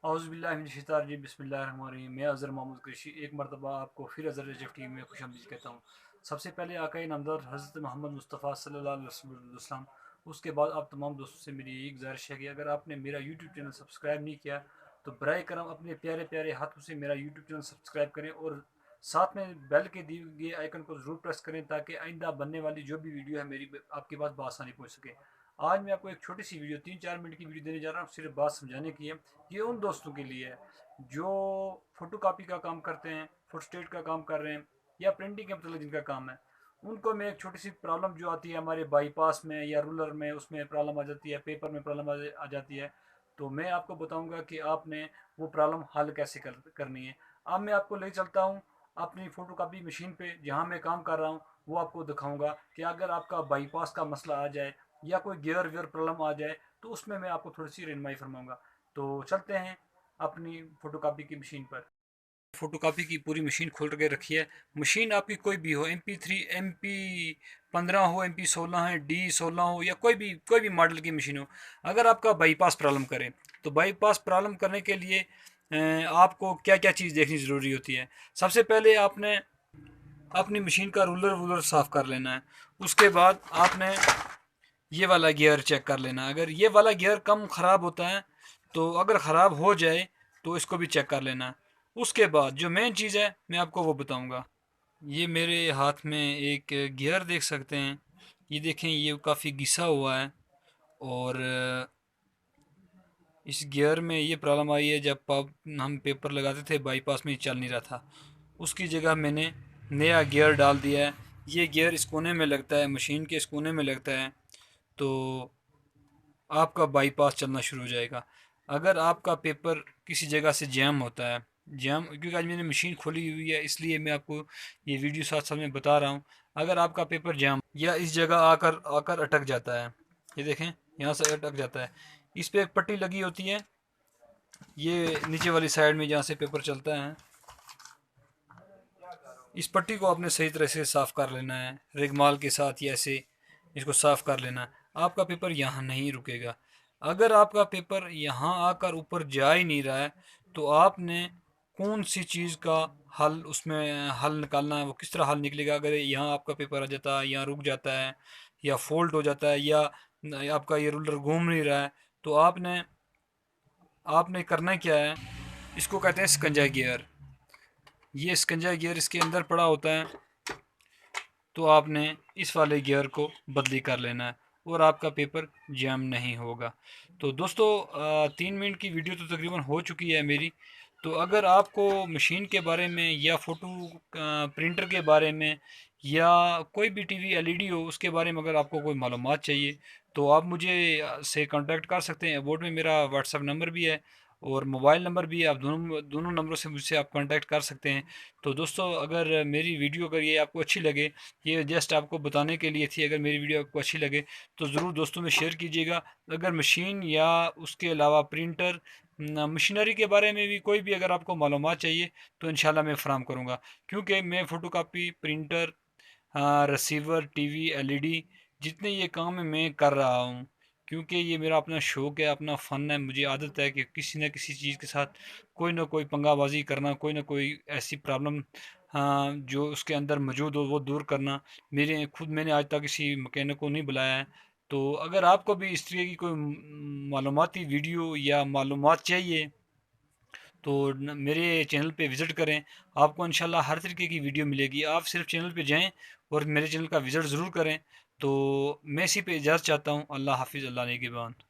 औज़ुबिल्लाहि बिस्मिल्लाहिर्रहमानिर्रहीम। मैं अज़हर मोहम्मद कुरैशी एक मरतबा आपको फिर अज़हर रजब टीवी में खुशामदीद कहता हूँ। सबसे पहले आक़ाए नामदार हज़रत मोहम्मद मुस्तफ़ा सल्लल्लाहु अलैहि वसल्लम, उसके बाद आप तमाम दोस्तों से मेरी यही गुज़ारिश है कि अगर आपने मेरा यूट्यूब चैनल सब्सक्राइब नहीं किया तो बराए करम अपने प्यारे प्यारे हाथों से मेरा यूट्यूब चैनल सब्सक्राइब करें और साथ में बेल के दिए गए आइकन को ज़रूर प्रेस करें ताकि आइंदा बनने वाली जो भी वीडियो है मेरी आपके पास बआसानी पहुँच सके। आज मैं आपको एक छोटी सी वीडियो 3-4 मिनट की वीडियो देने जा रहा हूँ, सिर्फ बात समझाने की है। ये उन दोस्तों के लिए है जो फोटो कापी का काम करते हैं, फोटोस्टेट का काम कर रहे हैं या प्रिंटिंग का मतलब जिनका काम है। उनको मैं एक छोटी सी प्रॉब्लम जो आती है हमारे बाईपास में या रूलर में, उसमें प्रॉब्लम आ जाती है, पेपर में प्रॉब्लम आ जाती है। तो मैं आपको बताऊंगा कि आपने वो प्रॉब्लम हल कैसे करनी है। अब मैं आपको ले चलता हूँ अपनी फ़ोटो कापी मशीन पे जहाँ मैं काम कर रहा हूँ। वो आपको दिखाऊंगा कि अगर आपका बाईपास का मसला आ जाए या कोई गियर वियर प्रॉब्लम आ जाए तो उसमें मैं आपको थोड़ी सी रहनुमाई फरमाऊंगा। तो चलते हैं अपनी फ़ोटोकॉपी की मशीन पर। फ़ोटोकॉपी की पूरी मशीन खोल के रखी है। मशीन आपकी कोई भी हो, MP3, MP15 हो, MP16 है, D16 हो या कोई भी मॉडल की मशीन हो। अगर आपका बाईपास प्रॉब्लम करे तो बाईपास प्रॉब्लम करने के लिए आपको क्या क्या चीज़ देखनी ज़रूरी होती है। सबसे पहले आपने अपनी मशीन का रूलर वूलर साफ़ कर लेना है। उसके बाद आपने ये वाला गियर चेक कर लेना। अगर ये वाला गियर कम ख़राब होता है तो अगर ख़राब हो जाए तो इसको भी चेक कर लेना। उसके बाद जो मेन चीज़ है मैं आपको वो बताऊंगा। ये मेरे हाथ में एक गियर देख सकते हैं। ये देखें, ये काफ़ी घिसा हुआ है और इस गियर में ये प्रॉब्लम आई है जब हम पेपर लगाते थे बाईपास में चल नहीं रहा था। उसकी जगह मैंने नया गियर डाल दिया है। ये गियर इस कोने में लगता है, मशीन के इस कोने में लगता है, तो आपका बाईपास चलना शुरू हो जाएगा। अगर आपका पेपर किसी जगह से जैम होता है, जैम क्योंकि आज मैंने मशीन खोली हुई है इसलिए मैं आपको ये वीडियो साथ साथ में बता रहा हूँ। अगर आपका पेपर जैम या इस जगह आकर आकर अटक जाता है, ये देखें यहाँ से अटक जाता है, इस पर एक पट्टी लगी होती है, ये नीचे वाली साइड में जहाँ से पेपर चलता है। इस पट्टी को आपने सही तरह से साफ़ कर लेना है, रिगमाल के साथ या ऐसे इसको साफ़ कर लेना है। आपका पेपर यहाँ नहीं रुकेगा। अगर आपका पेपर यहाँ आकर ऊपर जा ही नहीं रहा है तो आपने कौन सी चीज़ का हल उसमें हल निकालना है, वो किस तरह हल निकलेगा। अगर यहाँ आपका पेपर आ जाता है, यहाँ रुक जाता है या फोल्ड हो जाता है या आपका ये रूलर घूम नहीं रहा है तो आपने आपने करना क्या है, इसको कहते हैं स्कंजा गियर। ये स्कंजा गियर इसके अंदर पड़ा होता है, तो आपने इस वाले गियर को बदली कर लेना है और आपका पेपर जैम नहीं होगा। तो दोस्तों 3 मिनट की वीडियो तो तकरीबन हो चुकी है मेरी। तो अगर आपको मशीन के बारे में या फ़ोटो प्रिंटर के बारे में या कोई भी टीवी एलईडी हो उसके बारे में अगर आपको कोई मालूमात चाहिए तो आप मुझे से कांटेक्ट कर सकते हैं। बोर्ड में मेरा व्हाट्सएप नंबर भी है और मोबाइल नंबर भी है, आप दोनों दोनों नंबरों से मुझसे आप कांटेक्ट कर सकते हैं। तो दोस्तों अगर मेरी वीडियो अगर ये आपको अच्छी लगे, ये जस्ट आपको बताने के लिए थी, अगर मेरी वीडियो आपको अच्छी लगे तो ज़रूर दोस्तों में शेयर कीजिएगा। अगर मशीन या उसके अलावा प्रिंटर मशीनरी के बारे में भी कोई भी अगर आपको मालूमात चाहिए तो इंशाल्लाह मैं फ़राहम करूँगा, क्योंकि मैं photocopy printer, receiver, TV, LED जितने ये काम है मैं कर रहा हूँ, क्योंकि ये मेरा अपना शौक़ है, अपना फ़न है। मुझे आदत है कि किसी न किसी चीज़ के साथ कोई ना कोई पंगाबाजी करना, कोई ना कोई ऐसी प्रॉब्लम जो उसके अंदर मौजूद हो वो दूर करना। मैंने आज तक किसी मैकेनिक को नहीं बुलाया है। तो अगर आपको भी इस तरह की कोई मालूमाती वीडियो या मालूमात चाहिए तो मेरे चैनल पे विज़िट करें। आपको इंशाल्लाह हर तरीके की वीडियो मिलेगी। आप सिर्फ चैनल पे जाएं और मेरे चैनल का विज़िट ज़रूर करें। तो मैं इसी पे इजाज़त चाहता हूँ। अल्लाह हाफ़िज़, अल्लाह निगहबान।